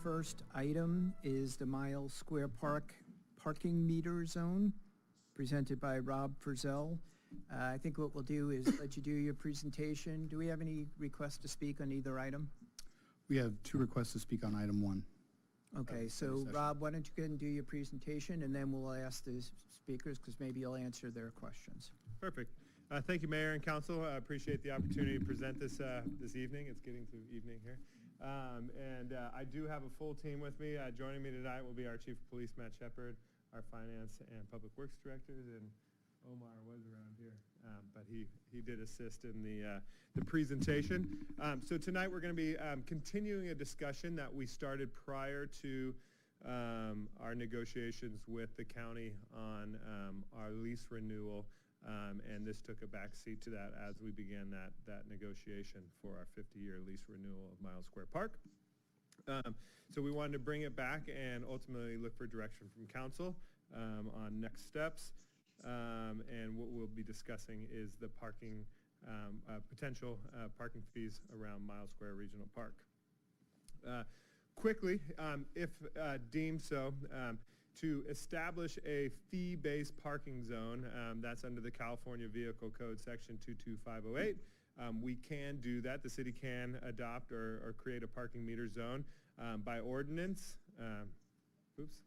first item is the Miles Square Park parking meter zone, presented by Rob Frizzell. I think what we'll do is let you do your presentation. Do we have any requests to speak on either item? We have 2 requests to speak on item 1. Okay, so Rob, why don't you go ahead and do your presentation, and then we'll ask the speakers, because maybe you'll answer their questions. Perfect. Thank you, Mayor and Council. I appreciate the opportunity to present this this evening. It's getting to evening here. I do have a full team with me. Joining me tonight will be our Chief of Police, Matt Shepard, our Finance and Public Works Directors, and Omar was around here, but he did assist in the presentation. So tonight we're going to be continuing a discussion that we started prior to our negotiations with the county on our lease renewal, and this took a back seat to that as we began that negotiation for our 50-year lease renewal of Miles Square Park. So we wanted to bring it back and ultimately look for direction from council on next steps. And what we'll be discussing is the parking, potential parking fees around Miles Square Regional Park. Quickly, if deemed so, to establish a fee-based parking zone, that's under the California Vehicle Code Section 22508. We can do that. The city can adopt or create a parking meter zone by ordinance. Oops,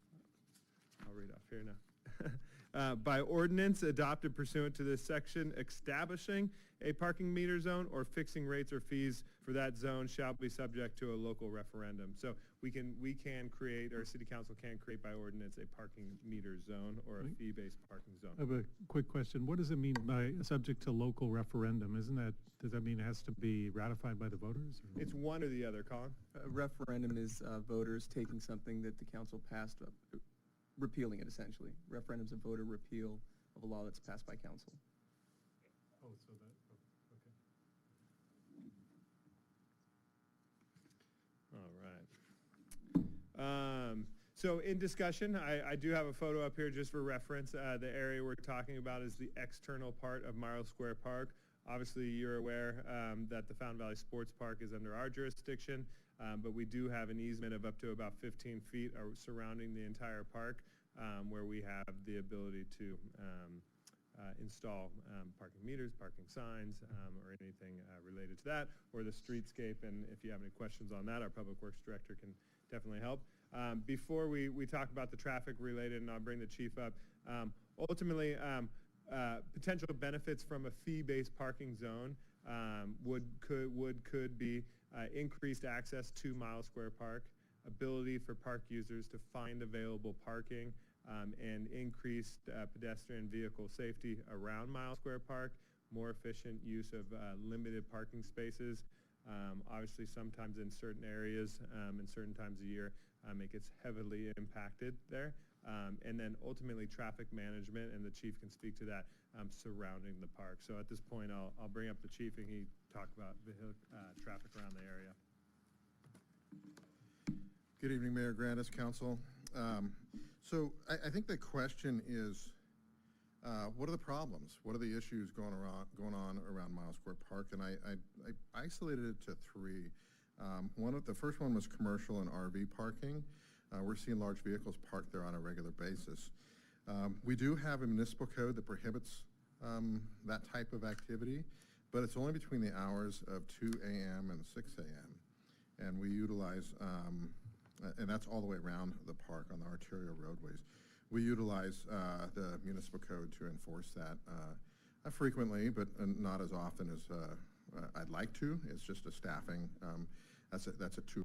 I'll read off here now. By ordinance adopted pursuant to this section, establishing a parking meter zone or fixing rates or fees for that zone shall be subject to a local referendum. So we can create, or city council can create by ordinance, a parking meter zone or a fee-based parking zone. I have a quick question. What does it mean by subject to local referendum? Does that mean it has to be ratified by the voters? Or? It's one or the other, Colin. A referendum is voters taking something that the council passed, repealing it essentially. Referendum's a voter repeal of a law that's passed by council. Oh, so that, okay. All right. So in discussion, I do have a photo up here just for reference. The area we're talking about is the external part of Miles Square Park. Obviously, you're aware that the Fountain Valley Sports Park is under our jurisdiction, but we do have an easement of up to about 15 feet surrounding the entire park, where we have the ability to install parking meters, parking signs, or anything related to that, or the streetscape. And if you have any questions on that, our Public Works Director can definitely help. Before we talk about the traffic related, and I'll bring the chief up, ultimately, potential benefits from a fee-based parking zone could be increased access to Miles Square Park, ability for park users to find available parking, and increased pedestrian vehicle safety around Miles Square Park, more efficient use of limited parking spaces. Obviously, sometimes in certain areas and certain times of year, it gets heavily impacted there. And then ultimately traffic management, and the chief can speak to that, surrounding the park. So at this point, I'll bring up the chief and he talk about traffic around the area. Good evening, Mayor Grandis, Council. So I think the question is, what are the problems? What are the issues going on around Miles Square Park? And I isolated it to 3. The first one was commercial and RV parking. We're seeing large vehicles parked there on a regular basis. We do have a municipal code that prohibits that type of activity, but it's only between the hours of 2 a.m. and 6 a.m. And we utilize, and that's all the way around the park on the arterial roadways. We utilize the municipal code to enforce that frequently, but not as often as I'd like to. It's just a staffing. That's a 2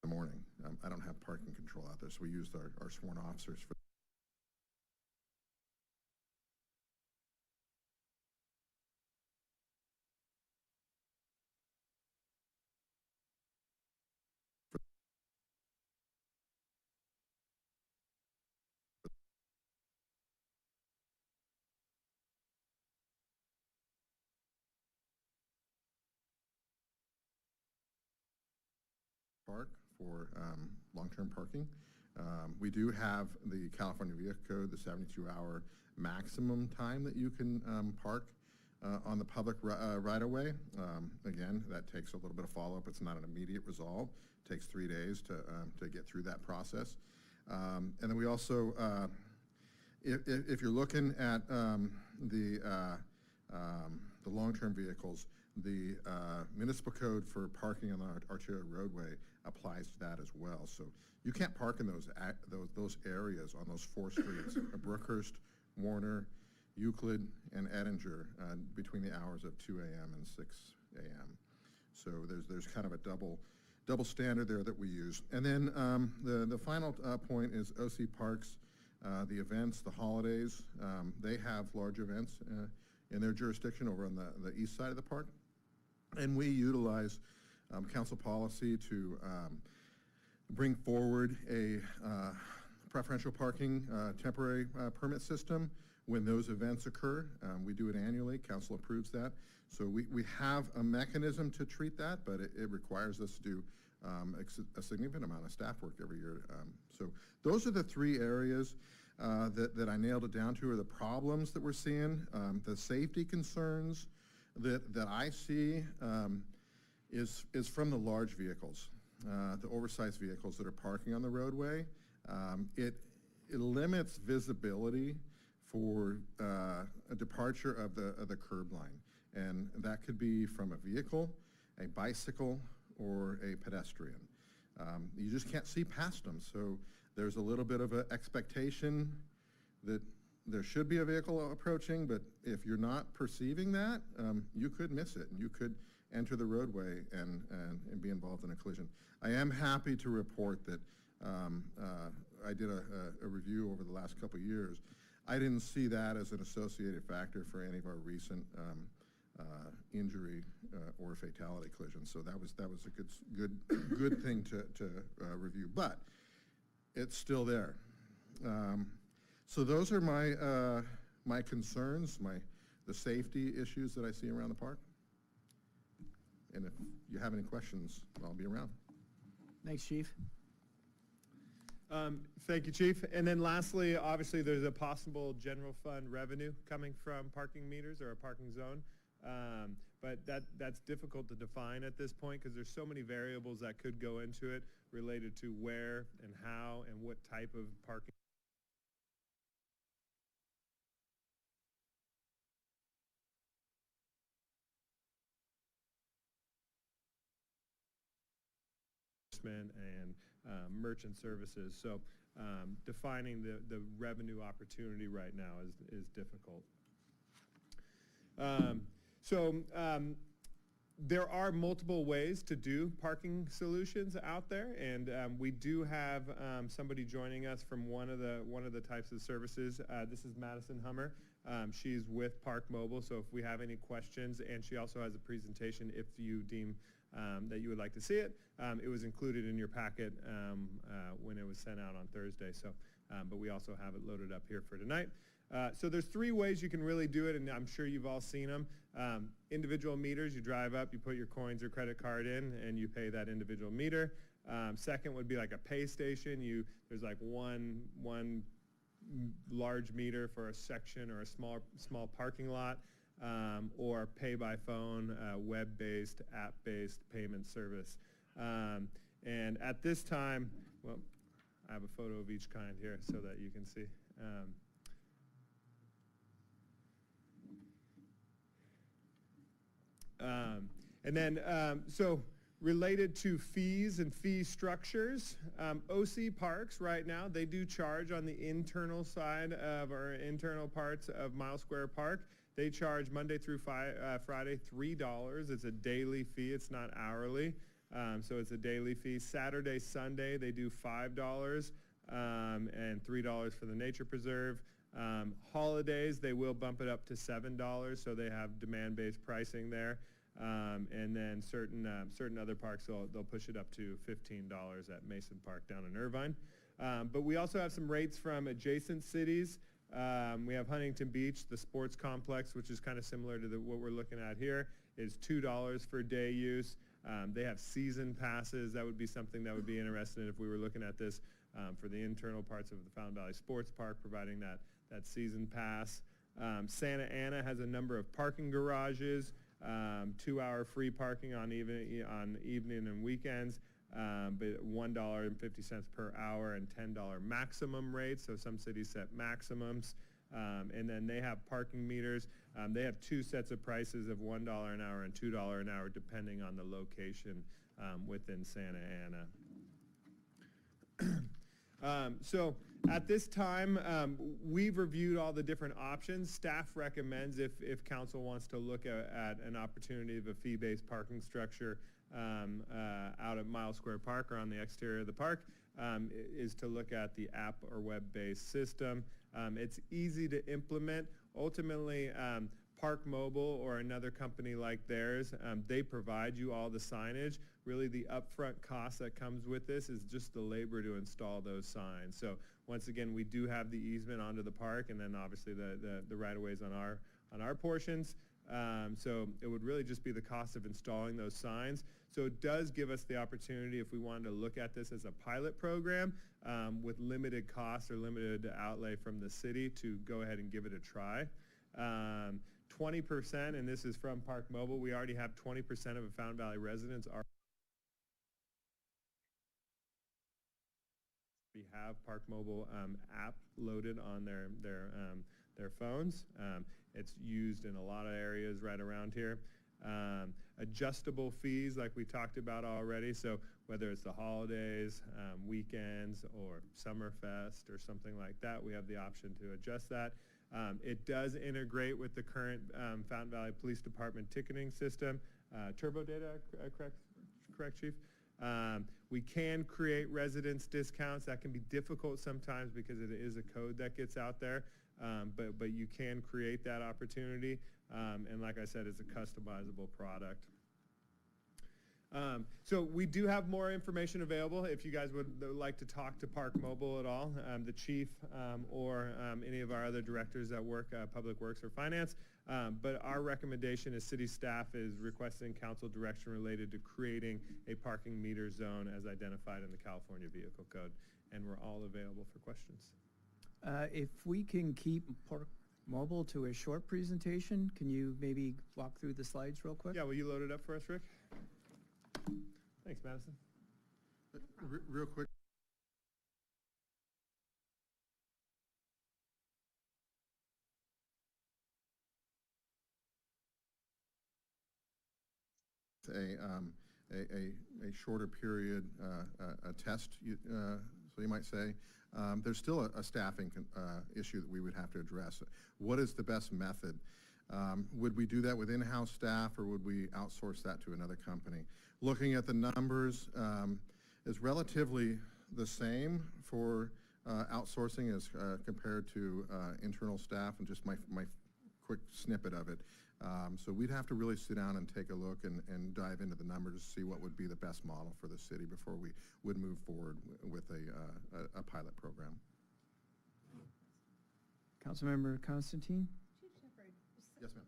the morning. I don't have parking control out there, so we used our sworn officers for park for long-term parking. We do have the California Vehicle Code, the 72-hour maximum time that you can park on the public right-of-way. Again, that takes a little bit of follow-up. It's not an immediate resolve. It takes 3 days to get through that process. And then we also, if you're looking at the long-term vehicles, the municipal code for parking on the arterial roadway applies to that as well. So you can't park in those areas on those 4 streets, Brookhurst, Warner, Euclid, and Edinger, between the hours of 2 a.m. and 6 a.m. So there's kind of a double standard there that we use. And then the final point is OC Parks, the events, the holidays. They have large events in their jurisdiction over on the east side of the park. And we utilize council policy to bring forward a preferential parking temporary permit system when those events occur. We do it annually. Council approves that. So we have a mechanism to treat that, but it requires us to do a significant amount of staff work every year. So those are the 3 areas that I nailed it down to, are the problems that we're seeing. The safety concerns that I see is from the large vehicles, the oversized vehicles that are parking on the roadway. It limits visibility for a departure of the curb line. And that could be from a vehicle, a bicycle, or a pedestrian. You just can't see past them. So there's a little bit of an expectation that there should be a vehicle approaching, but if you're not perceiving that, you could miss it, and you could enter the roadway and be involved in a collision. I am happy to report that I did a review over the last couple of years. I didn't see that as an associated factor for any of our recent injury or fatality collisions. So that was a good thing to review, but it's still there. So those are my concerns, the safety issues that I see around the park. And if you have any questions, I'll be around. Thanks, Chief. Thank you, Chief. And then lastly, obviously, there's a possible general fund revenue coming from parking meters or a parking zone. But that's difficult to define at this point because there's so many variables that could go into it related to where and how and what type of parking. And merchant services. So defining the revenue opportunity right now is difficult. There are multiple ways to do parking solutions out there, and we do have somebody joining us from one of the types of services. This is Madison Hummer. She's with Park Mobile, so if we have any questions, and she also has a presentation if you deem that you would like to see it. It was included in your packet when it was sent out on Thursday, so, but we also have it loaded up here for tonight. So there's 3 ways you can really do it, and I'm sure you've all seen them. Individual meters, you drive up, you put your coins or credit card in, and you pay that individual meter. Second would be like a pay station. There's like one large meter for a section or a small parking lot. Or pay by phone, web-based, app-based payment service. And at this time, well, I have a photo of each kind here so that you can see. And then, so related to fees and fee structures, OC Parks right now, they do charge on the internal side of our internal parts of Mile Square Park. They charge Monday through Friday $3. It's a daily fee. It's not hourly. So it's a daily fee. Saturday, Sunday, they do $5 and $3 for the nature preserve. Holidays, they will bump it up to $7. So they have demand-based pricing there. And then certain other parks, they'll push it up to $15 at Mason Park down in Irvine. But we also have some rates from adjacent cities. We have Huntington Beach, the sports complex, which is kind of similar to what we're looking at here, is $2 for day use. They have season passes. That would be something that would be interesting if we were looking at this for the internal parts of the Fountain Valley Sports Park, providing that season pass. Santa Ana has a number of parking garages, 2-hour free parking on evening and weekends, but $1.50 per hour and $10 maximum rates. So some cities set maximums. And then they have parking meters. They have 2 sets of prices of $1 an hour and $2 an hour, depending on the location within Santa Ana. So at this time, we've reviewed all the different options. Staff recommends, if council wants to look at an opportunity of a fee-based parking structure out at Miles Square Park or on the exterior of the park, is to look at the app or web-based system. It's easy to implement. Ultimately, Park Mobile or another company like theirs, they provide you all the signage. Really, the upfront cost that comes with this is just the labor to install those signs. So once again, we do have the easement onto the park, and then obviously the right-of-ways on our portions. So it would really just be the cost of installing those signs. So it does give us the opportunity, if we wanted to look at this as a pilot program with limited cost or limited outlay from the city, to go ahead and give it a try. 20%, and this is from Park Mobile, we already have 20% of Fountain Valley residents have Park Mobile app loaded on their phones. It's used in a lot of areas right around here. Adjustable fees, like we talked about already, so whether it's the holidays, weekends, or Summerfest or something like that, we have the option to adjust that. It does integrate with the current Fountain Valley Police Department ticketing system. Turbo data, correct, Chief? We can create residence discounts. That can be difficult sometimes because it is a code that gets out there, but you can create that opportunity. And like I said, it's a customizable product. So we do have more information available if you guys would like to talk to Park Mobile at all, the chief or any of our other directors that work Public Works or Finance. But our recommendation as city staff is requesting council direction related to creating a parking meter zone as identified in the California Vehicle Code. And we're all available for questions. If we can keep Park Mobile to a short presentation, can you maybe walk through the slides real quick? Yeah, will you load it up for us, Rick? Thanks, Madison. Real quick. A shorter period, a test, so you might say. There's still a staffing issue that we would have to address. What is the best method? Would we do that with in-house staff, or would we outsource that to another company? Looking at the numbers, is relatively the same for outsourcing as compared to internal staff, and just my quick snippet of it. So we'd have to really sit down and take a look and dive into the numbers to see what would be the best model for the city before we would move forward with a pilot program. Councilmember Constantine? Chief Shepherd. Yes, ma'am.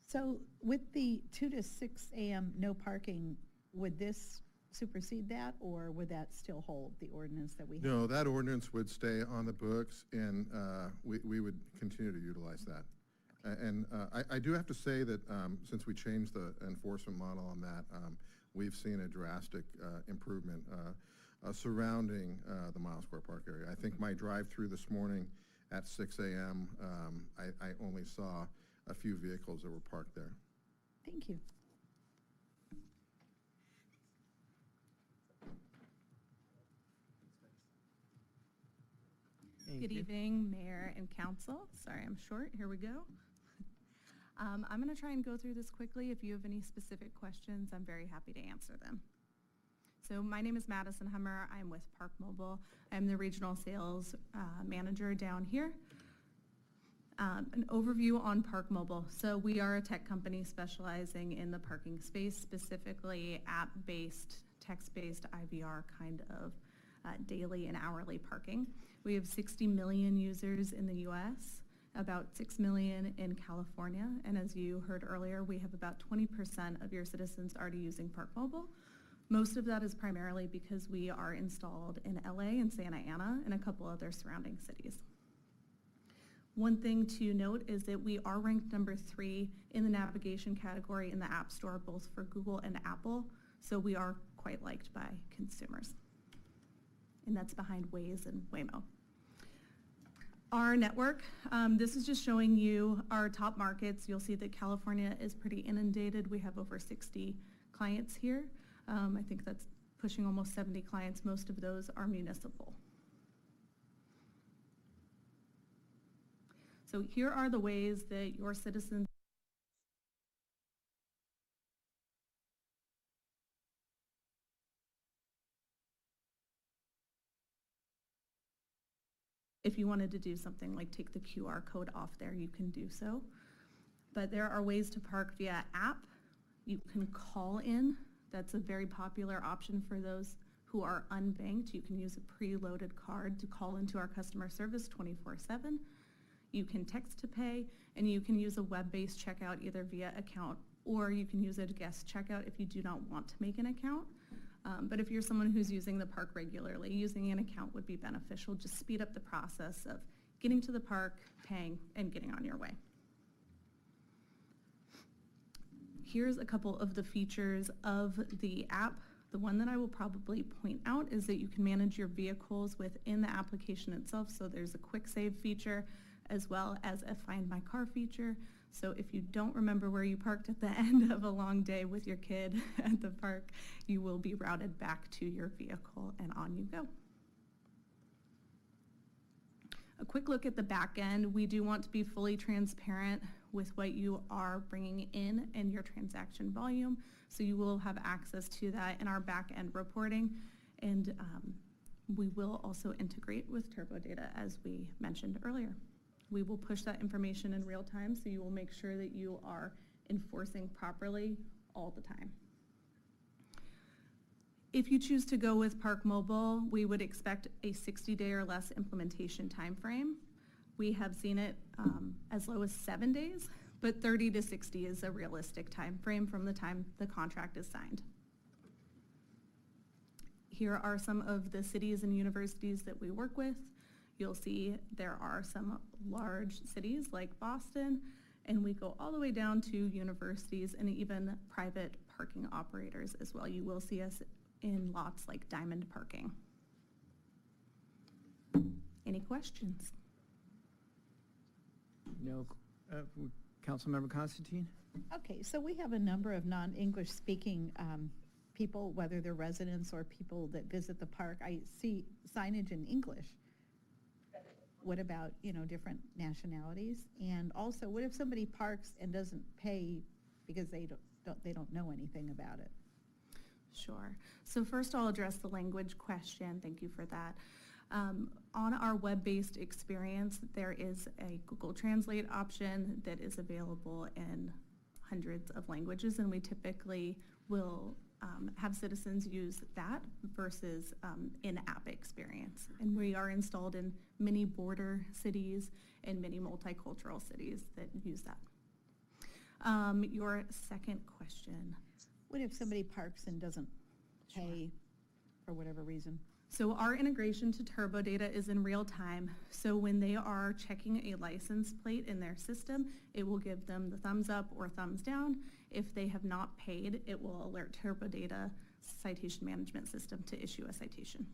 So with the 2 to 6 a.m. no parking, would this supersede that, or would that still hold the ordinance that we have? No, that ordinance would stay on the books, and we would continue to utilize that. And I do have to say that since we changed the enforcement model on that, we've seen a drastic improvement surrounding the Miles Square Park area. I think my drive-through this morning at 6 a.m., I only saw a few vehicles that were parked there. Thank you. Good evening, Mayor and Council. Sorry, I'm short. Here we go. I'm going to try and go through this quickly. If you have any specific questions, I'm very happy to answer them. So my name is Madison Hummer. I'm with Park Mobile. I'm the regional sales manager down here. An overview on Park Mobile. So we are a tech company specializing in the parking space, specifically app-based, text-based IVR kind of daily and hourly parking. We have 60 million users in the US, about 6 million in California, and as you heard earlier, we have about 20% of your citizens already using Park Mobile. Most of that is primarily because we are installed in LA and Santa Ana and a couple other surrounding cities. One thing to note is that we are ranked number 3 in the navigation category in the App Store, both for Google and Apple, so we are quite liked by consumers. And that's behind Waze and Waymo. Our network, this is just showing you our top markets. You'll see that California is pretty inundated. We have over 60 clients here. I think that's pushing almost 70 clients. Most of those are municipal. So here are the ways that your citizens if you wanted to do something like take the QR code off there, you can do so. But there are ways to park via app. You can call in. That's a very popular option for those who are unbanked. You can use a preloaded card to call into our customer service 24/7. You can text to pay, and you can use a web-based checkout either via account, or you can use a guest checkout if you do not want to make an account. But if you're someone who's using the park regularly, using an account would be beneficial. Just speed up the process of getting to the park, paying, and getting on your way. Here's a couple of the features of the app. The one that I will probably point out is that you can manage your vehicles within the application itself. So there's a quick save feature as well as a Find My Car feature. So if you don't remember where you parked at the end of a long day with your kid at the park, you will be routed back to your vehicle and on you go. A quick look at the back end. We do want to be fully transparent with what you are bringing in and your transaction volume. So you will have access to that in our back end reporting. And we will also integrate with Turbo Data as we mentioned earlier. We will push that information in real time, so you will make sure that you are enforcing properly all the time. If you choose to go with Park Mobile, we would expect a 60-day or less implementation timeframe. We have seen it as low as 7 days, but 30 to 60 is a realistic timeframe from the time the contract is signed. Here are some of the cities and universities that we work with. You'll see there are some large cities like Boston, and we go all the way down to universities and even private parking operators as well. You will see us in lots like Diamond Parking. Any questions? No. Councilmember Constantine? Okay, so we have a number of non-English speaking people, whether they're residents or people that visit the park. I see signage in English. What about, different nationalities? And also, what if somebody parks and doesn't pay because they don't know anything about it? Sure. So first I'll address the language question. Thank you for that. On our web-based experience, there is a Google Translate option that is available in hundreds of languages, and we typically will have citizens use that versus in-app experience. And we are installed in many border cities and many multicultural cities that use that. Your second question. What if somebody parks and doesn't pay for whatever reason? So our integration to Turbo Data is in real time. So when they are checking a license plate in their system, it will give them the thumbs up or thumbs down. If they have not paid, it will alert Turbo Data citation management system to issue a citation.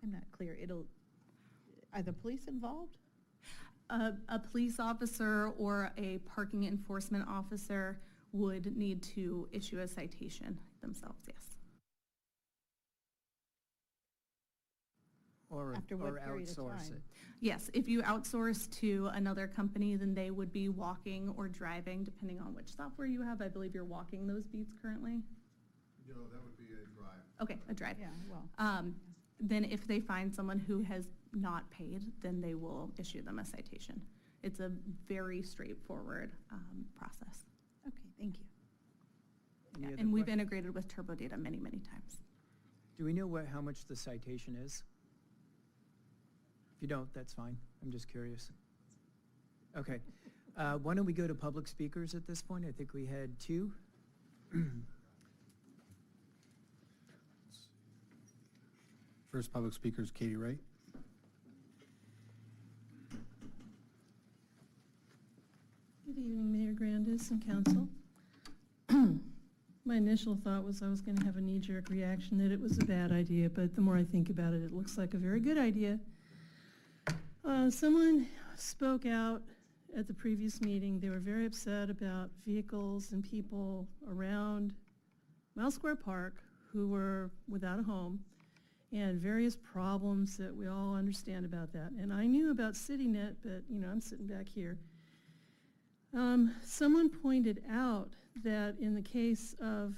I'm not clear. Are the police involved? A police officer or a parking enforcement officer would need to issue a citation themselves, yes. Or After what period of outsource time? it? Yes, if you outsource to another company, then they would be walking or driving, depending on which software you have. I believe you're walking those beats currently. No, that would be a drive. Okay, a drive. Yeah, well. Then if they find someone who has not paid, then they will issue them a citation. It's a very straightforward process. Okay, thank you. Any other And we've questions? integrated with Turbo Data many, many times. Do we know how much the citation is? If you don't, that's fine. I'm just curious. Okay. Why don't we go to public speakers at this point? I think we had two. First public speaker is Katie Wright. Good evening, Mayor Grandis and council. My initial thought was I was going to have a knee-jerk reaction that it was a bad idea, but the more I think about it, it looks like a very good idea. Someone spoke out at the previous meeting. They were very upset about vehicles and people around Miles Square Park who were without a home, and various problems that we all understand about that. And I knew about CityNet, but, you know, I'm sitting back here. Someone pointed out that in the case of,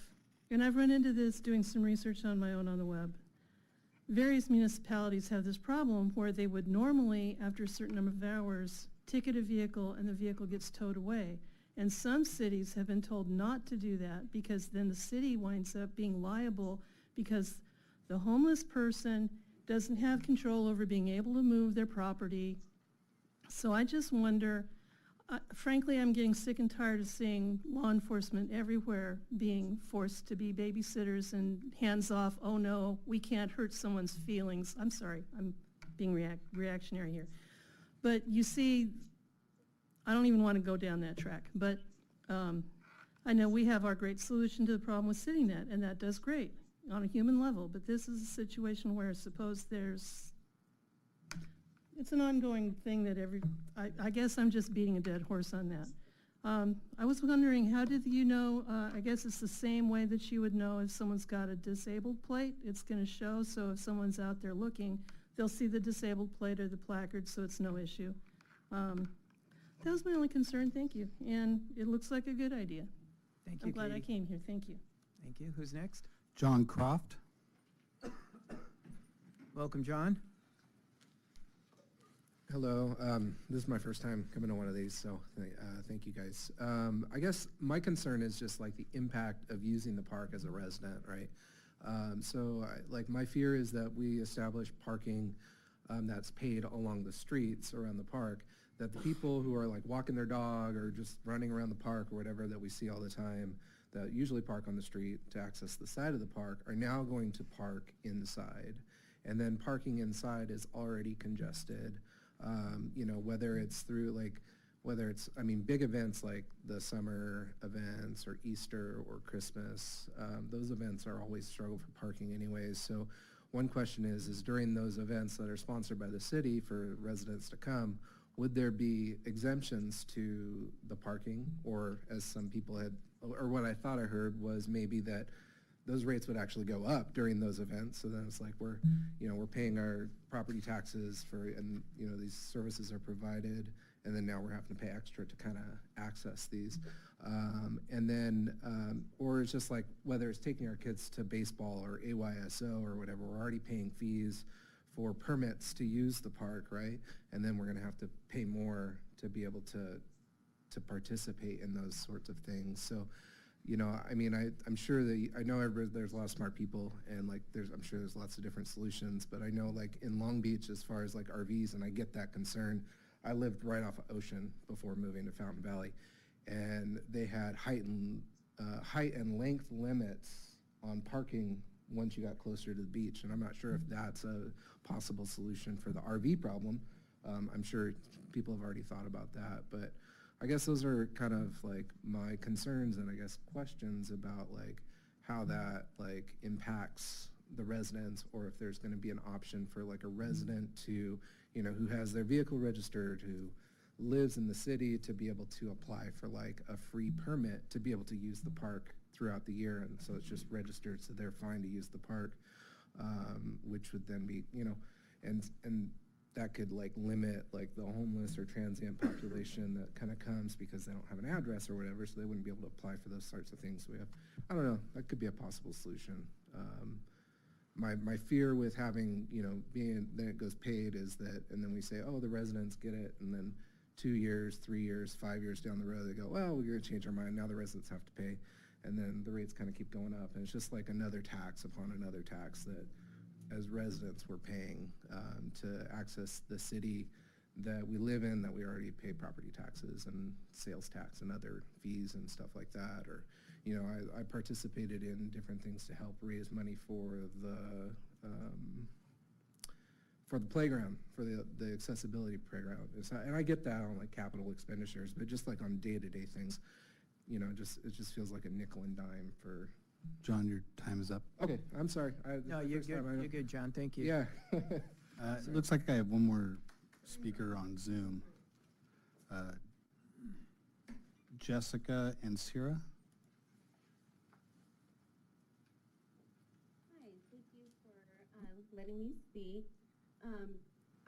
and I've run into this doing some research on my own on the web, various municipalities have this problem where they would normally, after a certain number of hours, ticket a vehicle and the vehicle gets towed away. And some cities have been told not to do that because then the city winds up being liable because the homeless person doesn't have control over being able to move their property. So I just wonder, frankly, I'm getting sick and tired of seeing law enforcement everywhere being forced to be babysitters and hands off, oh no, we can't hurt someone's feelings. I'm sorry, I'm being reactionary here. But you see, I don't even want to go down that track, but I know we have our great solution to the problem with CityNet, and that does great on a human level, but this is a situation where suppose it's an ongoing thing that I guess I'm just beating a dead horse on that. I was wondering, how did you know, I guess it's the same way that you would know if someone's got a disabled plate, it's going to show, so if someone's out there looking, they'll see the disabled plate or the placard, so it's no issue. That was my only concern, thank you, and it looks like a good idea. Thank you, I'm glad I Katie. came here, thank you. Thank you. Who's next? John Croft. Welcome, John. Hello, this is my first time coming to one of these, so thank you guys. I guess my concern is just like the impact of using the park as a resident, right? Like my fear is that we establish parking that's paid along the streets around the park, that the people who are like walking their dog or just running around the park or whatever that we see all the time, that usually park on the street to access the side of the park, are now going to park inside. And then parking inside is already congested. You know, whether it's through I mean, big events like the summer events or Easter or Christmas, those events are always struggle for parking anyways. So one question is during those events that are sponsored by the city for residents to come, would there be exemptions to the parking? Or as some people had, or what I thought I heard was maybe that those rates would actually go up during those events. So then it's like we're paying our property taxes for, and these services are provided, and then now we're having to pay extra to kind of access these. Or it's just like whether it's taking our kids to baseball or AYSO or whatever, we're already paying fees for permits to use the park, right? And then we're gonna have to pay more to be able to participate in those sorts of things. So, I mean, I'm sure that, I know there's a lot of smart people, and like I'm sure there's lots of different solutions, but I know like in Long Beach, as far as like RVs, and I get that concern. I lived right off of Ocean before moving to Fountain Valley, and they had height and length limits on parking once you got closer to the beach, and I'm not sure if that's a possible solution for the RV problem. I'm sure people have already thought about that, but I guess those are kind of like my concerns and I guess questions about like how that like impacts the residents, or if there's going to be an option for like a resident to, who has their vehicle registered, who lives in the city, to be able to apply for like a free permit to be able to use the park throughout the year. And so it's just registered, so they're fine to use the park, which would then be, and that could like limit like the homeless or transient population that kind of comes because they don't have an address or whatever, so they wouldn't be able to apply for those sorts of things. I don't know, that could be a possible solution. My fear with having, then it goes paid is that, and then we say, oh, the residents get it, and then 2 years, 3 years, 5 years down the road, they go, well, we're gonna change our mind, now the residents have to pay, and then the rates kind of keep going up, and it's just like another tax upon another tax that as residents we're paying to access the city that we live in, that we already pay property taxes and sales tax and other fees and stuff like that. Or, I participated in different things to help raise money for the for the playground, for the accessibility playground. And I get that on like capital expenditures, but just like on day-to-day things, you know, it just feels like a nickel and dime for. John, your time is up. Okay, I'm sorry. No, you're good, you're good, John, thank you. Yeah. It looks like I have one more speaker on Zoom. Jessica and Sierra. Hi, thank you for letting me speak.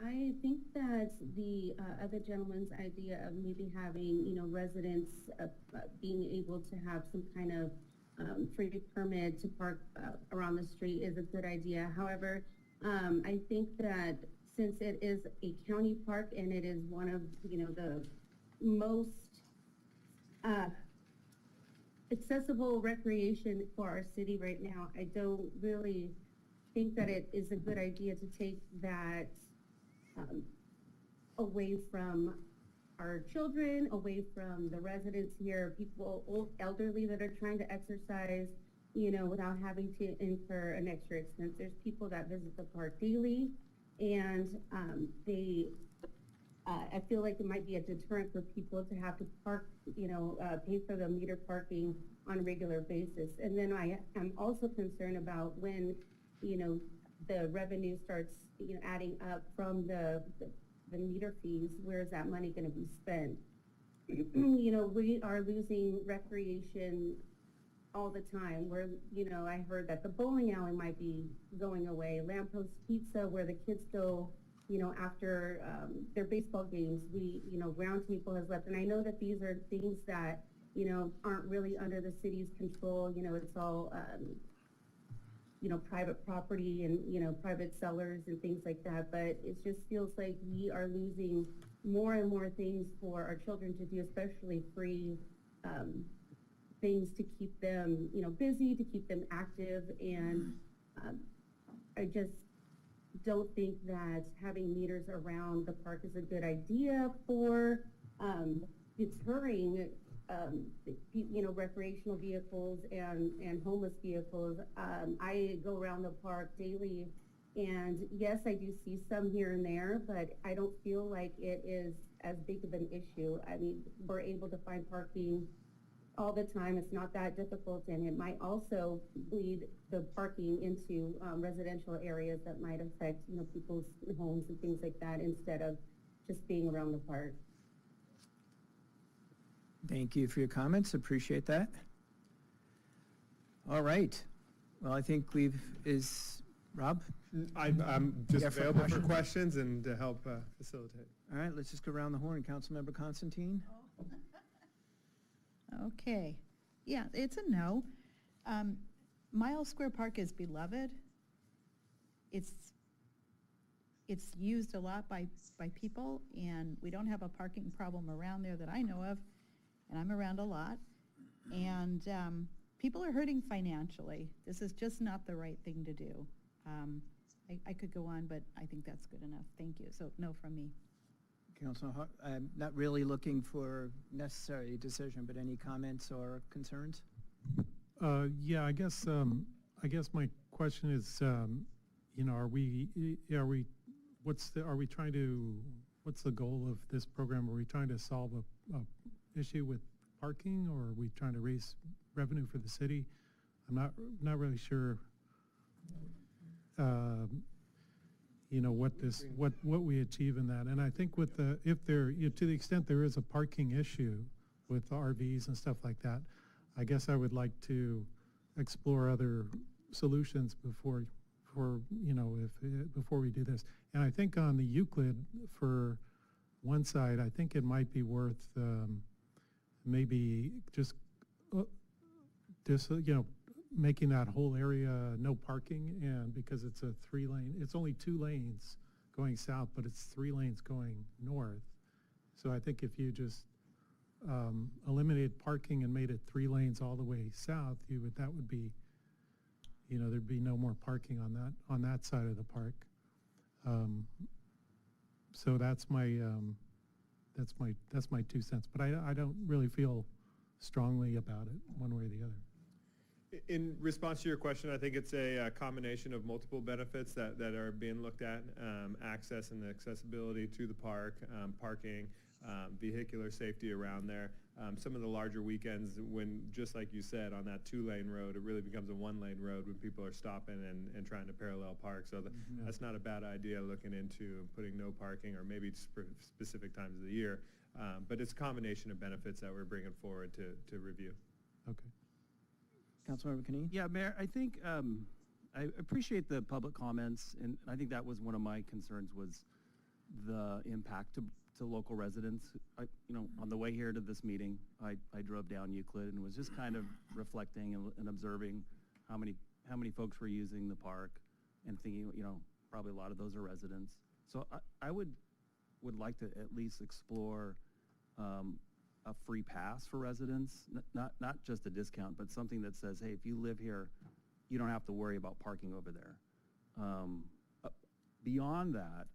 I think that the other gentleman's idea of maybe having, you know, residents being able to have some kind of free permit to park around the street is a good idea. However, I think that since it is a county park and it is one of, you know, the most accessible recreation for our city right now, I don't really think that it is a good idea to take that away from our children, away from the residents here, people, old elderly that are trying to exercise, you know, without having to incur an extra expense. There's people that visit the park daily, and I feel like it might be a deterrent for people to have to park, you know, pay for the meter parking on a regular basis. And then I am also concerned about when, you know, the revenue starts, you know, adding up from the meter fees, where is that money going to be spent? You know, we are losing recreation all the time. We're, you know, I heard that the bowling alley might be going away. Lamppost Pizza, where the kids go, you know, after their baseball games, you know, Round Table has left. And I know that these are things that, you know, aren't really under the city's control. You know, it's all, you know, private property and, you know, private sellers and things like that. But it just feels like we are losing more and more things for our children to do, especially free things to keep them, you know, busy, to keep them active. And I just don't think that having meters around the park is a good idea for deterring you know, recreational vehicles and homeless vehicles. I go around the park daily, and yes, I do see some here and there, but I don't feel like it is as big of an issue. I mean, we're able to find parking all the time. It's not that difficult, and it might also bleed the parking into residential areas that might affect, you know, people's homes and things like that, instead of just being around the park. Thank you for your comments, appreciate that. All right, well, I think Rob? I'm just Yeah, for available for questions. questions and to help facilitate. All right, let's just go around the horn. Councilmember Constantine? Okay, yeah, it's a no. Miles Square Park is beloved. It's used a lot by people, and we don't have a parking problem around there that I know of, and I'm around a lot. And people are hurting financially. This is just not the right thing to do. I could go on, but I think that's good enough. Thank you. So no from me. Councilor Hart, I'm not really looking for necessary decision, but any comments or concerns? Yeah, I guess my question is, you know, what's the goal of this program? Are we trying to solve a issue with parking, or are we trying to raise revenue for the city? I'm not really sure, you know, what we achieve in that. And I think with to the extent there is a parking issue with RVs and stuff like that, I guess I would like to explore other solutions before we do this. And I think on the Euclid, for one side, I think it might be worth maybe just you know, making that whole area no parking, and because it's it's only 2 lanes going south, but it's 3 lanes going north. So I think if you just eliminated parking and made it 3 lanes all the way south, that would be, you know, there'd be no more parking on that side of the park. So that's my 2 cents. But I don't really feel strongly about it one way or the other. In response to your question, I think it's a combination of multiple benefits that are being looked at. Access and accessibility to the park, parking, vehicular safety around there. Some of the larger weekends when, just like you said, on that 2-lane road, it really becomes a 1-lane road when people are stopping and trying to parallel park. So that's not a bad idea, looking into putting no parking or maybe specific times of the year. But it's a combination of benefits that we're bringing forward to review. Okay. Councilmember Canine? Yeah, Mayor, I think, I appreciate the public comments, and I think that was one of my concerns, was the impact to local residents. On the way here to this meeting, I drove down Euclid and was just kind of reflecting and observing how many folks were using the park and thinking, probably a lot of those are residents. So I would like to at least explore a free pass for residents, not just a discount, but something that says, hey, if you live here, you don't have to worry about parking over there. Beyond that,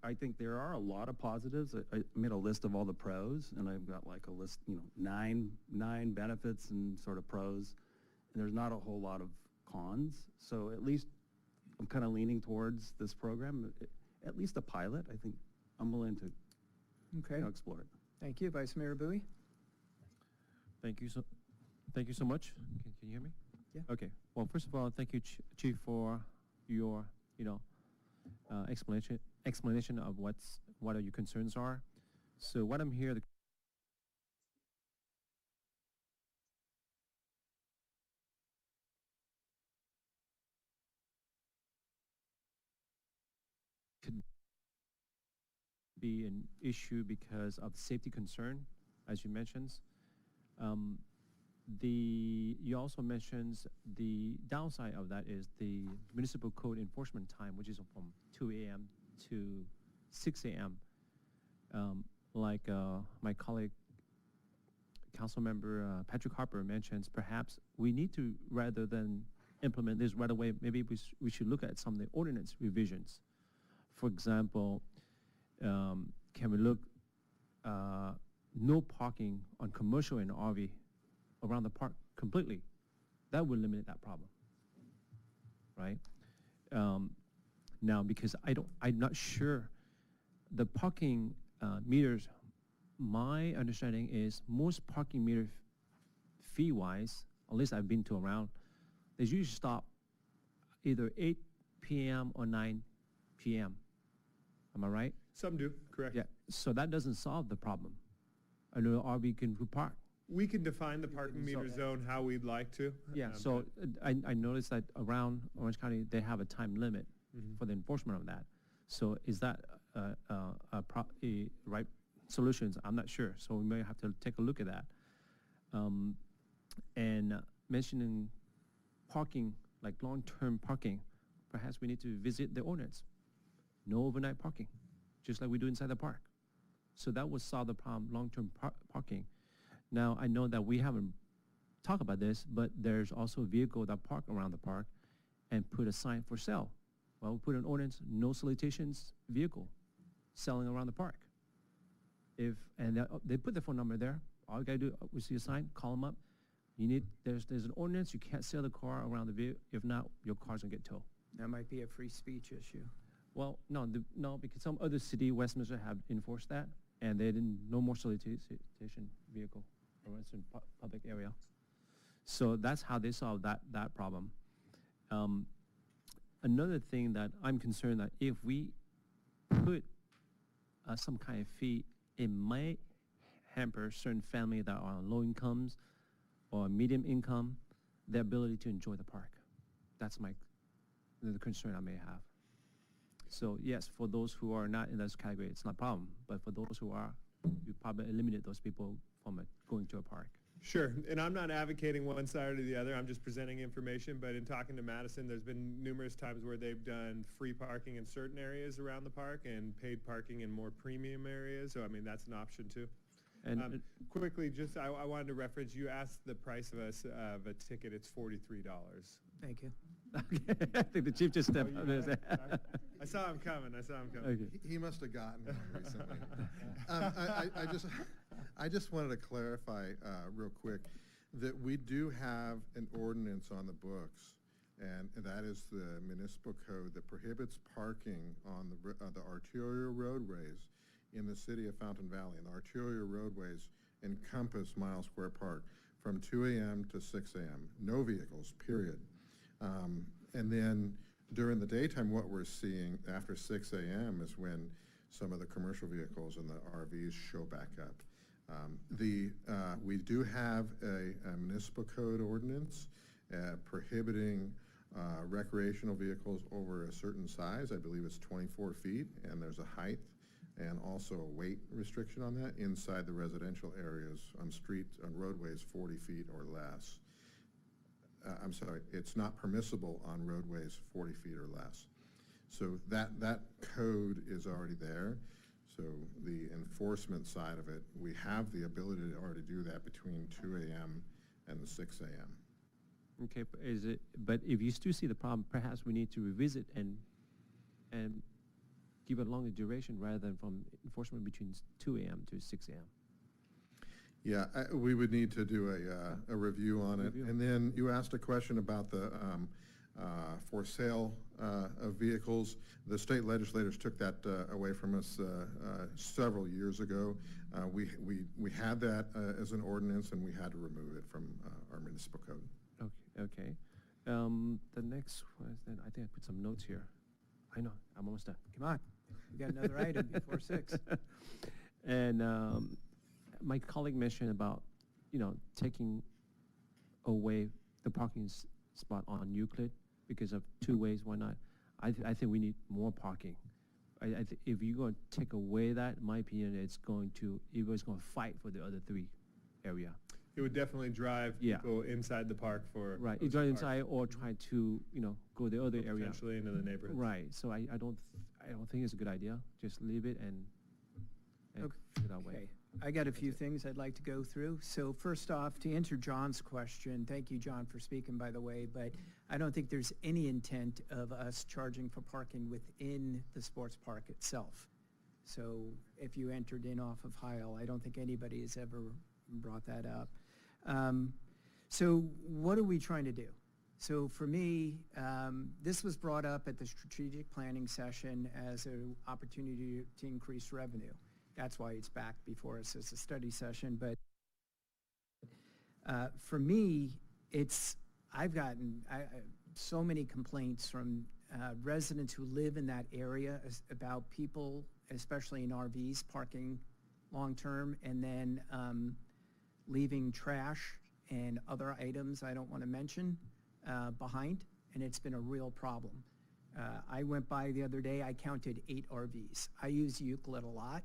I think there are a lot of positives. I made a list of all the pros, and I've got like a list, 9 benefits and sort of pros, and there's not a whole lot of cons. So at least I'm kind of leaning towards this program, at least a pilot. I think I'm willing to explore it. Thank you. Vice Mayor Bowie? Thank you so much. Can you hear me? Yeah. Okay. Well, first of all, thank you, Chief, for your, explanation of what your concerns are. So what I'm here could be an issue because of safety concern, as you mentioned. You also mentioned the downside of that is the municipal code enforcement time, which is from 2 a.m. to 6 a.m. Like my colleague, Councilmember Patrick Harper mentions, perhaps we need to, rather than implement this right away, maybe we should look at some of the ordinance revisions. For example, can we look no parking on commercial and RV around the park completely? That would eliminate that problem, right? Now, because I'm not sure the parking meters. My understanding is most parking meter fee-wise, at least I've been to around, they usually stop either 8 p.m. or 9 p.m. Am I right? Some do, correct. Yeah, so that doesn't solve the problem. I know RV can park. We can define the parking meter zone how we'd like to. Yeah, so I noticed that around Orange County, they have a time limit for the enforcement of that. So is that a right solutions? I'm not sure, so we may have to take a look at that. And mentioning parking, like long-term parking, perhaps we need to visit the ordinance. No overnight parking, just like we do inside the park. So that would solve the problem, long-term parking. Now, I know that we haven't talked about this, but there's also a vehicle that park around the park and put a sign for sale. Well, we put an ordinance, no solicitations vehicle selling around the park. They put the phone number there. All you gotta do, we see a sign, call them up. There's an ordinance, you can't sell the car around the vehicle. If not, your car's gonna get towed. That might be a free speech issue. Well, no, because some other city, Westminster, have enforced that, and they didn't, no more solicitation vehicle or it's in public area. So that's how they solve that problem. Another thing that I'm concerned that if we put some kind of fee, it might hamper certain families that are on low incomes or medium income, their ability to enjoy the park. That's the concern I may have. So yes, for those who are not in this category, it's not a problem. But for those who are, you probably eliminate those people from going to a park. Sure, and I'm not advocating one side or the other. I'm just presenting information. But in talking to Madison, there's been numerous times where they've done free parking in certain areas around the park and paid parking in more premium areas. So I mean, that's an option too. And quickly, just I wanted to reference. You asked the price of a ticket. It's $43. Thank you. I think the chief just stepped up there. I saw him coming. Okay. He must have gotten one recently. I just wanted to clarify real quick. that we do have an ordinance on the books, and that is the municipal code that prohibits parking on the arterial roadways in the city of Fountain Valley. And the arterial roadways encompass Miles Square Park from 2 a.m. to 6 a.m. No vehicles, period. And then during the daytime, what we're seeing after 6 a.m. is when some of the commercial vehicles and the RVs show back up. We do have a municipal code ordinance prohibiting recreational vehicles over a certain size. I believe it's 24 feet, and there's a height and also a weight restriction on that inside the residential areas on roadways 40 feet or less. I'm sorry, it's not permissible on roadways 40 feet or less. So that code is already there. So the enforcement side of it, we have the ability to already do that between 2 a.m. and 6 a.m. Okay, but if you still see the problem, perhaps we need to revisit and give a longer duration rather than from enforcement between 2 a.m. to 6 a.m. Yeah, we would need to do a review on it. And then you asked a question about the for sale of vehicles. The state legislators took that away from us several years ago. We had that as an ordinance, and we had to remove it from our municipal code. Okay. The next one, then I think I put some notes here. I know, I'm almost done. Come on, we got another item before 6. And my colleague mentioned about, taking away the parking spot on Euclid because of 2 ways. Why not? I think we need more parking. If you're going to take away that, in my opinion, it's going to fight for the other 3 area. It would definitely drive people inside the park for right. You drive inside or try to go the other area. Potentially into the neighborhood. Right. So I don't think it's a good idea. Just leave it and Okay. figure it out way. Okay, I got a few things I'd like to go through. So first off, to answer John's question, thank you, John, for speaking, by the way, but I don't think there's any intent of us charging for parking within the sports park itself. So if you entered in off of Heil, I don't think anybody has ever brought that up. So what are we trying to do? So for me, this was brought up at the strategic planning session as an opportunity to increase revenue. That's why it's back before us as a study session. But for me, I've gotten so many complaints from residents who live in that area about people, especially in RVs, parking long-term and then leaving trash and other items I don't want to mention behind, and it's been a real problem. I went by the other day, I counted 8 RVs. I use Euclid a lot.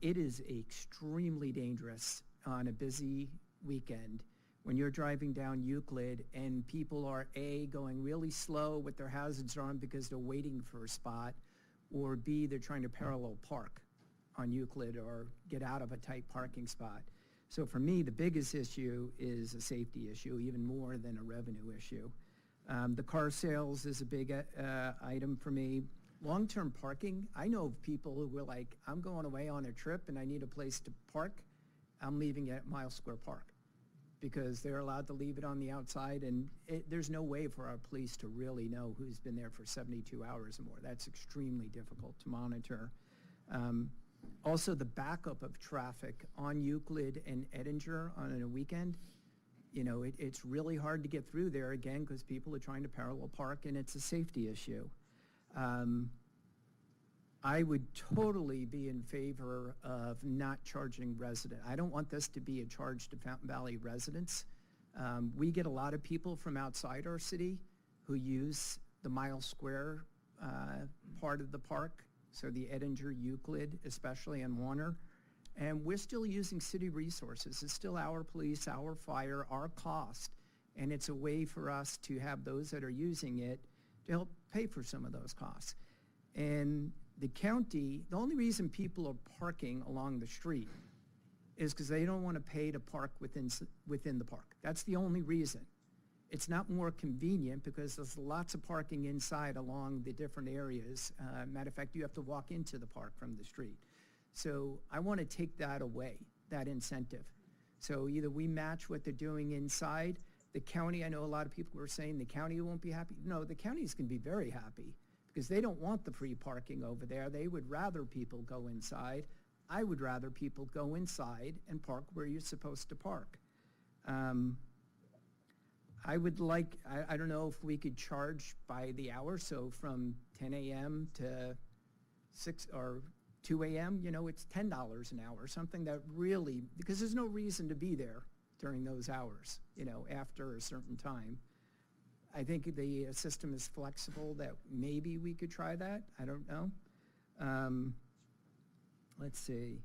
It is extremely dangerous on a busy weekend when you're driving down Euclid and people are A, going really slow with their hazards on because they're waiting for a spot, or B, they're trying to parallel park on Euclid or get out of a tight parking spot. So for me, the biggest issue is a safety issue, even more than a revenue issue. The car sales is a big item for me. Long-term parking, I know of people who were like, I'm going away on a trip and I need a place to park. I'm leaving it at Miles Square Park because they're allowed to leave it on the outside, and there's no way for our police to really know who's been there for 72 hours or more. That's extremely difficult to monitor. Also, the backup of traffic on Euclid and Edinger on a weekend, it's really hard to get through there again because people are trying to parallel park, and it's a safety issue. I would totally be in favor of not charging residents. I don't want this to be a charge to Fountain Valley residents. We get a lot of people from outside our city who use the Miles Square part of the park, so the Edinger, Euclid, especially, and Warner. And we're still using city resources. It's still our police, our fire, our cost. And it's a way for us to have those that are using it to help pay for some of those costs. And the county, the only reason people are parking along the street is because they don't want to pay to park within the park. That's the only reason. It's not more convenient because there's lots of parking inside along the different areas. Matter of fact, you have to walk into the park from the street. So I want to take that away, that incentive. So either we match what they're doing inside, the county, I know a lot of people were saying the county won't be happy. No, the county's gonna be very happy because they don't want the free parking over there. They would rather people go inside. I would rather people go inside and park where you're supposed to park. I would like, I don't know if we could charge by the hour, so from 10 a.m. to 6 or 2 a.m., you know, it's $10 an hour, something that really, because there's no reason to be there during those hours, you know, after a certain time. I think the system is flexible that maybe we could try that. I don't know. Let's see.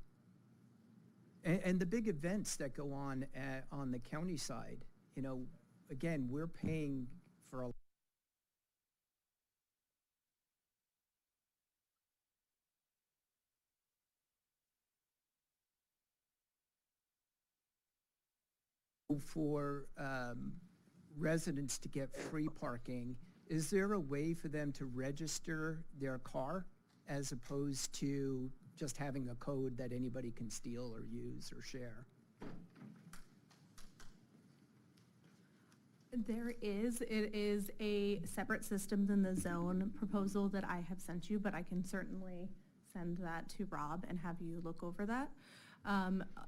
And the big events that go on the county side, you know, again, we're paying for a for residents to get free parking. Is there a way for them to register their car as opposed to just having a code that anybody can steal or use or share? It is a separate system than the zone proposal that I have sent you, but I can certainly send that to Rob and have you look over that.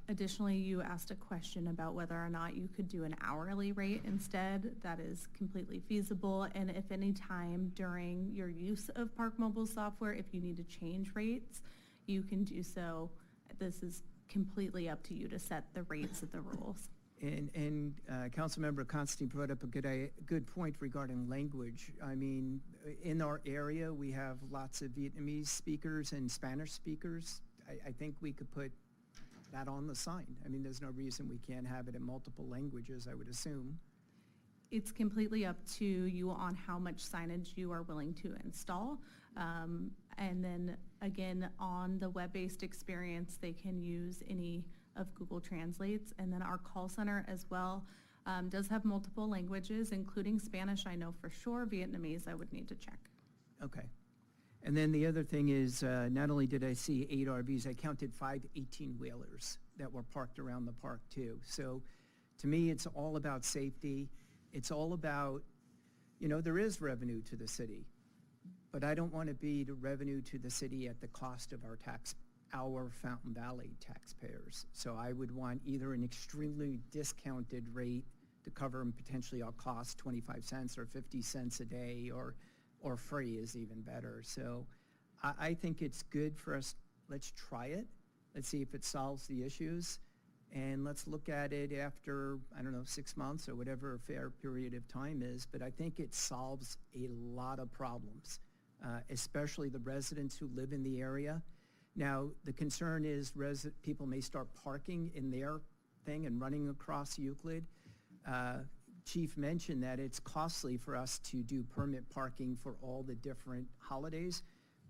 Additionally, you asked a question about whether or not you could do an hourly rate instead. That is completely feasible, and if any time during your use of Park Mobile software, if you need to change rates, you can do so. This is completely up to you to set the rates of the rules. And Councilmember Constantine brought up a good point regarding language. I mean, in our area, we have lots of Vietnamese speakers and Spanish speakers. I think we could put that on the sign. I mean, there's no reason we can't have it in multiple languages, I would assume. It's completely up to you on how much signage you are willing to install. And then again, on the web-based experience, they can use any of Google Translates. And then our call center as well does have multiple languages, including Spanish, I know for sure. Vietnamese, I would need to check. Okay. And then the other thing is, not only did I see 8 RVs, I counted 5 18-wheelers that were parked around the park too. So to me, it's all about safety. It's all about, you know, there is revenue to the city, but I don't want to be the revenue to the city at the cost of our Fountain Valley taxpayers. So I would want either an extremely discounted rate to cover potentially our cost, 25 cents or 50 cents a day, or free is even better. So I think it's good for us. Let's try it. Let's see if it solves the issues. And let's look at it after, I don't know, 6 months or whatever a fair period of time is. But I think it solves a lot of problems, especially the residents who live in the area. Now, the concern is people may start parking in their thing and running across Euclid. Chief mentioned that it's costly for us to do permit parking for all the different holidays.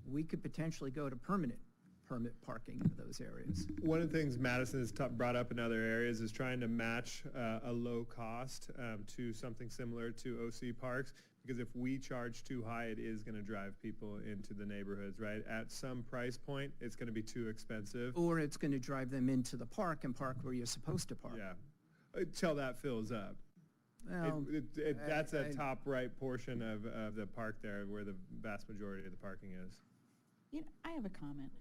We could potentially go to permanent permit parking in those areas. One of the things Madison has brought up in other areas is trying to match a low cost to something similar to OC parks, because if we charge too high, it is going to drive people into the neighborhoods, right? At some price point, it's going to be too expensive. Or it's going to drive them into the park and park where you're supposed to park. Yeah, until that fills up. Well, that's a top right portion of the park there where the vast majority of the parking is. You know, I have a comment.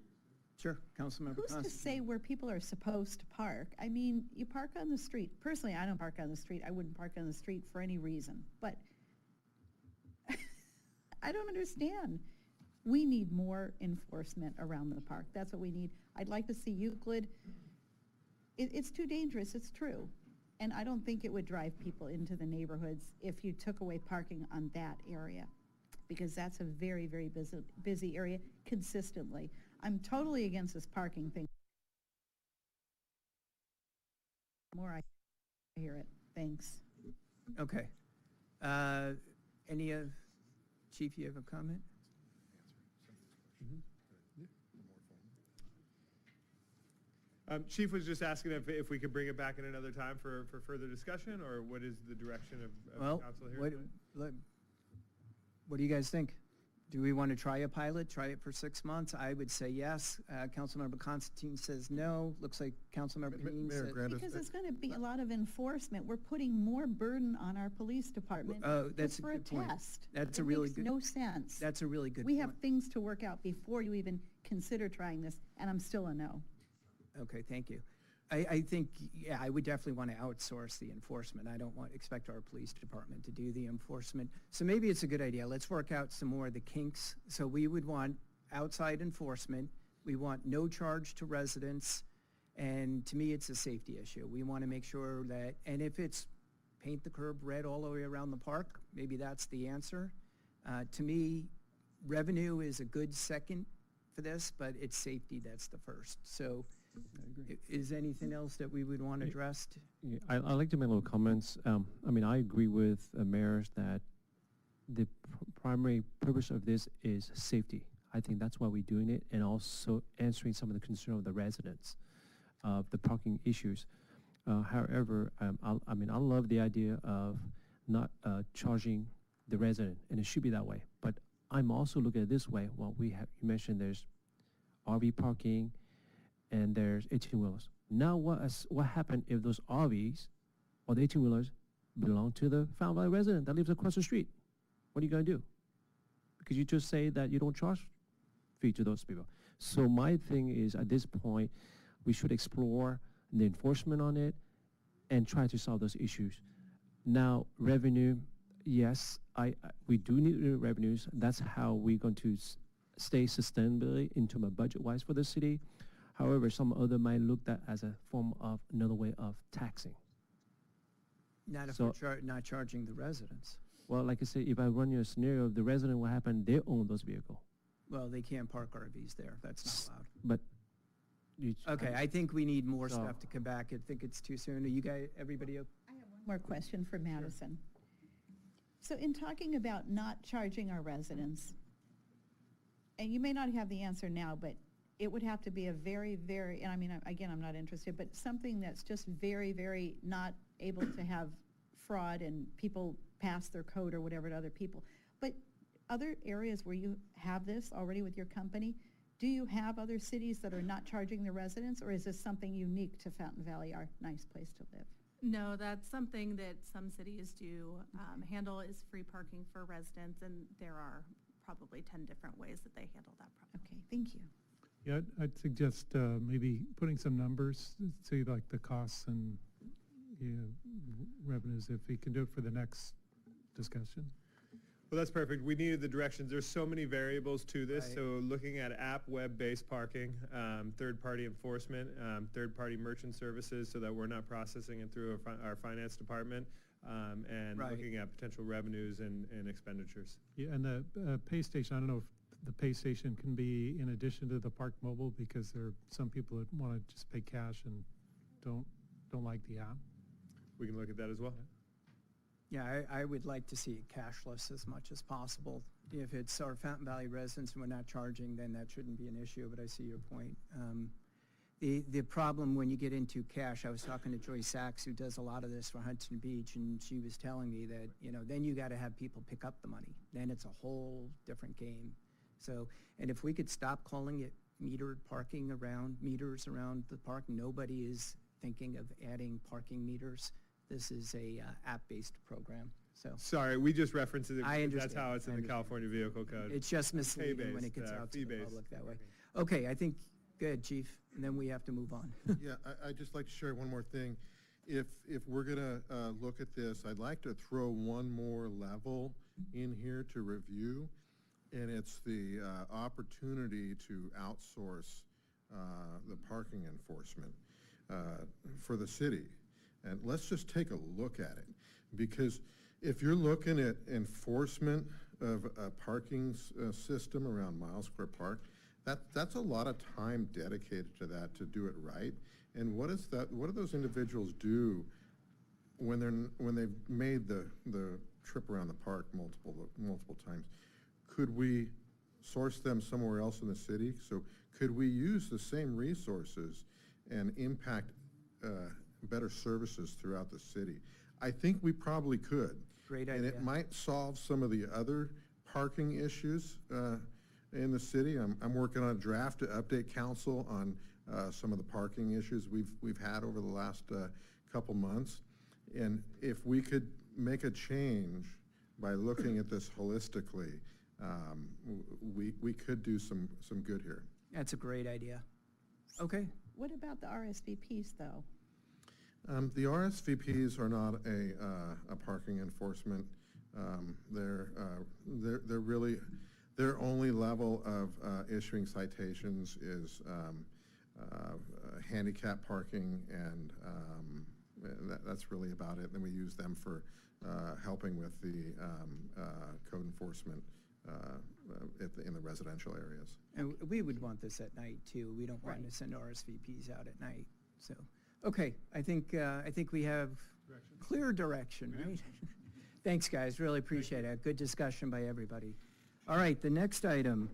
Sure, Councilmember Who's to Constantine. say where people are supposed to park? I mean, you park on the street. Personally, I don't park on the street. I wouldn't park on the street for any reason, but I don't understand. We need more enforcement around the park. That's what we need. I'd like to see Euclid. It's too dangerous, it's true. And I don't think it would drive people into the neighborhoods if you took away parking on that area, because that's a very, very busy area consistently. I'm totally against this parking thing. The more I hear it. Thanks. Okay. Chief, you have a comment? Chief was just asking if we could bring it back in another time for further discussion, or what is the direction of council here? What do you guys think? Do we want to try a pilot, try it for 6 months? I would say yes. Councilmember Constantine says no. Looks like Councilmember Canine Mayor said. Grandis, Because it's going to be a lot of enforcement. We're putting more burden on our police department Oh, that's just a for a good point. test. That's a It really makes good- no sense. That's a really good We point. have things to work out before you even consider trying this, and I'm still a no. Okay, thank you. I think, yeah, I would definitely want to outsource the enforcement. I don't expect our police department to do the enforcement. So maybe it's a good idea. Let's work out some more of the kinks. So we would want outside enforcement. We want no charge to residents. And to me, it's a safety issue. We want to make sure that, and if it's paint the curb red all the way around the park, maybe that's the answer. To me, revenue is a good second for this, but it's safety that's the first. So is anything else that we would want addressed? Yeah, I'd like to make a little comments. I mean, I agree with mayors that the primary purpose of this is safety. I think that's why we're doing it, and also answering some of the concern of the residents of the parking issues. However, I love the idea of not charging the resident, and it should be that way. But I'm also looking at it this way. Well, you mentioned there's RV parking, and there's 18-wheelers. Now what happened if those RVs or the 18-wheelers belong to the Fountain Valley resident that lives across the street? What are you going to do? Because you just say that you don't charge fee to those people. So my thing is, at this point, we should explore the enforcement on it and try to solve those issues. Now, revenue, yes, we do need revenues. That's how we're going to stay sustainably in terms of budget-wise for the city. However, some other might look at as a form of another way of taxing. Not if So- we're not charging the residents. Well, like I said, if I run you a scenario of the resident, what happened, they own those vehicles. Well, they can't park RVs there. That's not allowed. But you. Okay, I think we need more So- stuff to come back. I think it's too soon. Are you guys, everybody, I have one more question for Madison. So in talking about not charging our residents, and you may not have the answer now, but it would have to be a very, very, and I mean, again, I'm not interested, but something that's just very, very not able to have fraud and people pass their code or whatever to other people. But other areas where you have this already with your company, do you have other cities that are not charging their residents, or is this something unique to Fountain Valley, our nice place to live? No, that's something that some cities do handle, is free parking for residents, and there are probably 10 different ways that they handle that problem. Okay, thank you. Yeah, I'd suggest maybe putting some numbers, say like the costs and revenues, if we can do it for the next discussion. Well, that's perfect. We needed the directions. There's so many variables to this. Right. So looking at app, web-based parking, third-party enforcement, third-party merchant services so that we're not processing it through our finance department, and Right. looking at potential revenues and expenditures. Yeah, and the pay station, I don't know if the pay station can be in addition to the Park Mobile, because there are some people that want to just pay cash and don't like the app. We can look at that as well. yeah, I would like to see it cashless as much as possible. If it's our Fountain Valley residents and we're not charging, then that shouldn't be an issue, but I see your point. The problem when you get into cash, I was talking to Joy Sachs, who does a lot of this for Huntington Beach, and she was telling me that, then you got to have people pick up the money. Then it's a whole different game. So, and if we could stop calling it meters around the park, nobody is thinking of adding parking meters. This is a app-based program, so Sorry, we just referenced it. I because That's understand. how it's in I the understand. California Vehicle Code. it's just misleading when it Fee-based, gets out to the fee-based public that way. parking. Okay, I think, good, Chief, and then we have to move on. Yeah, I'd just like to share one more thing. If we're gonna look at this, I'd like to throw one more level in here to review, and it's the opportunity to outsource the parking enforcement for the city. And let's just take a look at it, because if you're looking at enforcement of a parking system around Miles Square Park, that's a lot of time dedicated to that to do it right. And what do those individuals do when they've made the trip around the park multiple times? Could we source them somewhere else in the city? So could we use the same resources and impact better services throughout the city? I think we probably could. Great And idea. it might solve some of the other parking issues in the city. I'm working on a draft to update council on some of the parking issues we've had over the last couple months. And if we could make a change by looking at this holistically, we could do some good here. That's a great idea. Okay. What about the RSVPs, though? The RSVPs are not a parking enforcement. They're really, their only level of issuing citations is handicap parking, and that's really about it. Then we use them for helping with the code enforcement in the residential areas. And we would want this at night too. We don't want Right. to send RSVPs out at night. So, okay, I think we have clear direction, right? Thanks, guys. Really appreciate it. Good discussion by everybody. All right, the next item